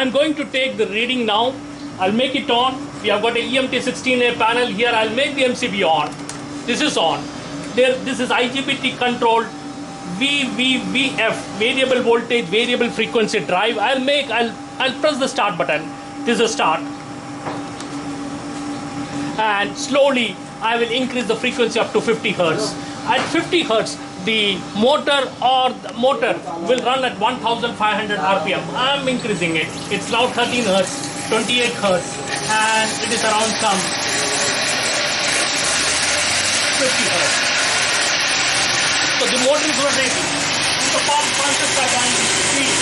I'm going to take the reading now. I'll make it on. We have got a EMT16A panel here. I'll make the MCB on. This is on. This is IGBT controlled VF, variable voltage, variable frequency drive. I'll press the start button. This is start. And slowly I will increase the frequency up to 50 Hertz. At 50 Hertz, the motor will run at 1500 RPM. I'm increasing it. It's now 13 Hertz, 28 Hertz, and it is around some 50 Hertz. So the motor is rotating. The pump Francis Turbine speed.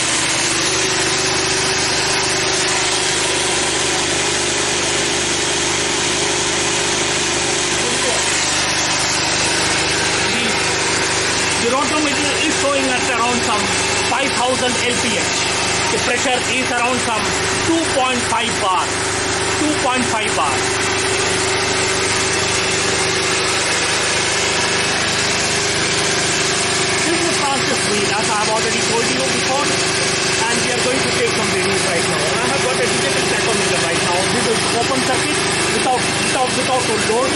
The rotometer is showing at around some 5000 LPH. The pressure is around some 2.5 bar. 2.5 bar. This is Francis wheel, as I have already told you before, and we are going to take some readings right now. I have got a digital tachometer right now. This is open circuit without load.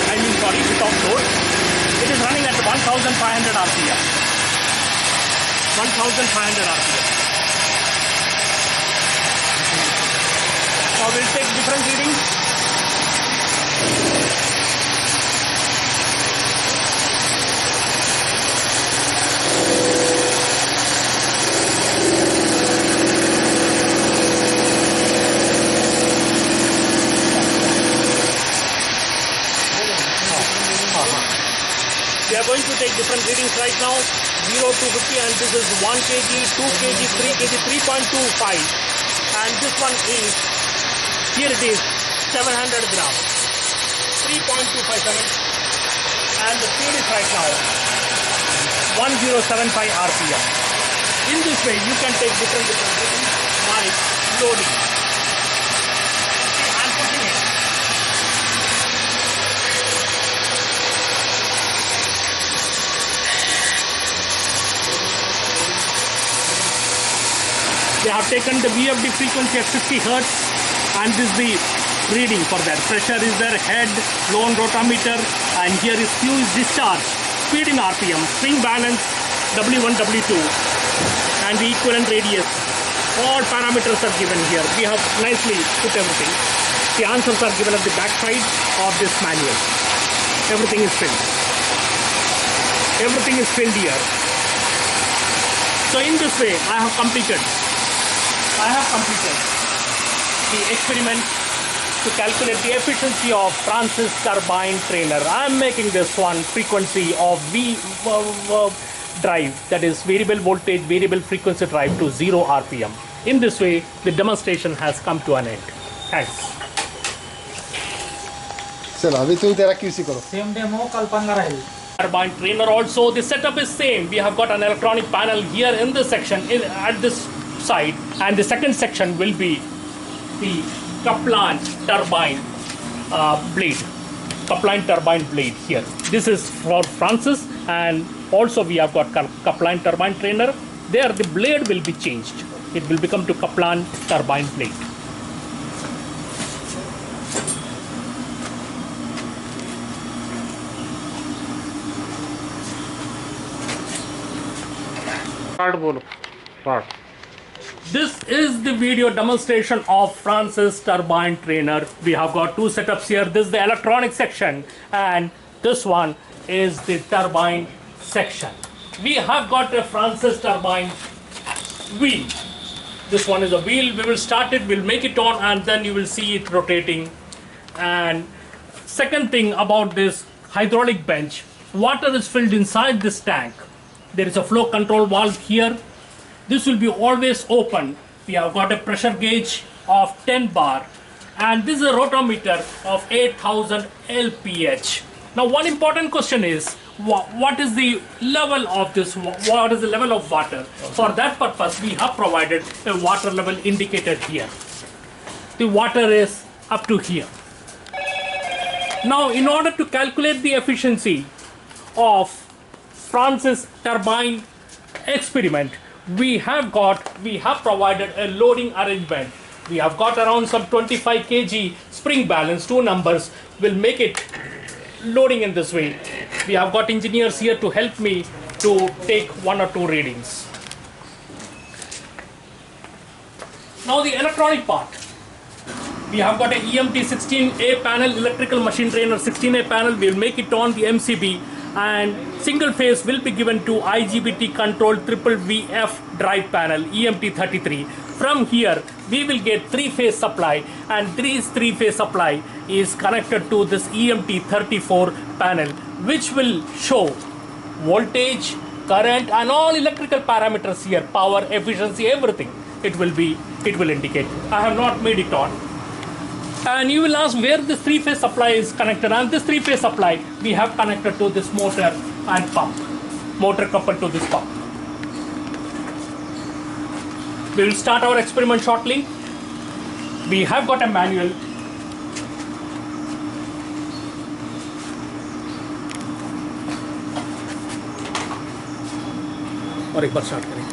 Without load. It is running at 1500 RPM. 1500 RPM. Now we'll take different readings. We are going to take different readings right now, 0 to 50, and this is 1 kg, 2 kg, 3 kg, 3.25, and this one is, here it is, 700 grams, 3.257, and the speed is right now 1075 RPM. In this way, you can take different readings by loading. I'm putting it. They have taken the VFD frequency at 50 Hertz, and this is the reading for that. Pressure is there, head, blown rotometer, and here is fuse discharge, speed in RPM, swing balance, W1, W2, and the equivalent radius. All parameters are given here. We have nicely put everything. The answers are given at the back side of this manual. Everything is filled. Everything is filled here. So in this way, I have completed the experiment to calculate the efficiency of Francis Turbine trainer. I am making this one frequency of drive, that is variable voltage, variable frequency drive to 0 RPM. In this way, the demonstration has come to an end. Thanks. चलो अभी तो तेरा QC करो. Same demo कल पंगा रहेगा. Turbine trainer also, the setup is same. We have got an electronic panel here in this section, at this side, and the second section will be the Kaplan turbine blade. Kaplan turbine blade here. This is for Francis, and also we have got Kaplan turbine trainer. There the blade will be changed. It will become to Kaplan turbine blade. This is the video demonstration of Francis Turbine trainer. We have got two setups here. This is the electronic section, and this one is the turbine section. We have got a Francis Turbine wheel. This one is a wheel. We will start it, we'll make it on, and then you will see it rotating. And second thing about this hydraulic bench, water is filled inside this tank. There is a flow control valve here. This will be always open. We have got a pressure gauge of 10 bar, and this is a rotometer of 8000 LPH. Now one important question is, what is the level of this? What is the level of water? For that purpose, we have provided a water level indicator here. The water is up to here. Now in order to calculate the efficiency of Francis Turbine experiment, we have provided a loading arrangement We have got around some 25 kg spring balance, 2 numbers will make it loading in this way. We have got engineers here to help me to take 1 or 2 readings. Now the electronic part. We have got a EMT 16A panel, electrical machine trainer 16A panel. We will make it on the MCB, and single phase will be given to IGBT controlled triple VF drive panel EMT 33. From here we will get 3-phase supply, and this 3-phase supply is connected to this EMT 34 panel, which will show voltage, current and all electrical parameters here, power, efficiency, everything. It will indicate. I have not made it on. And you will ask where this 3-phase supply is connected, and this 3-phase supply we have connected to this motor and pump. Motor coupled to this pump. We will start our experiment shortly. We have got a manual. और एक बार start करें.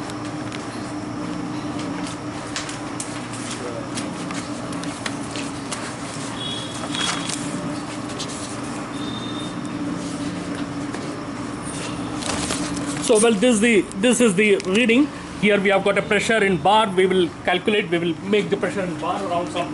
So well, this is the reading. Here we have got a pressure in bar. We will calculate. We will make the pressure in bar around some.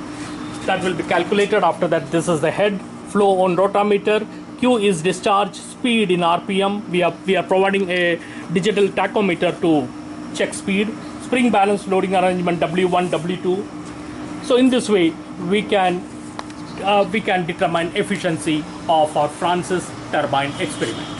That will be calculated. After that, this is the head flow on rotameter. Q is discharge speed in RPM. We are providing a digital tachometer to check speed. Spring balance loading arrangement W1, W2. So in this way, we can determine efficiency of our Francis turbine experiment.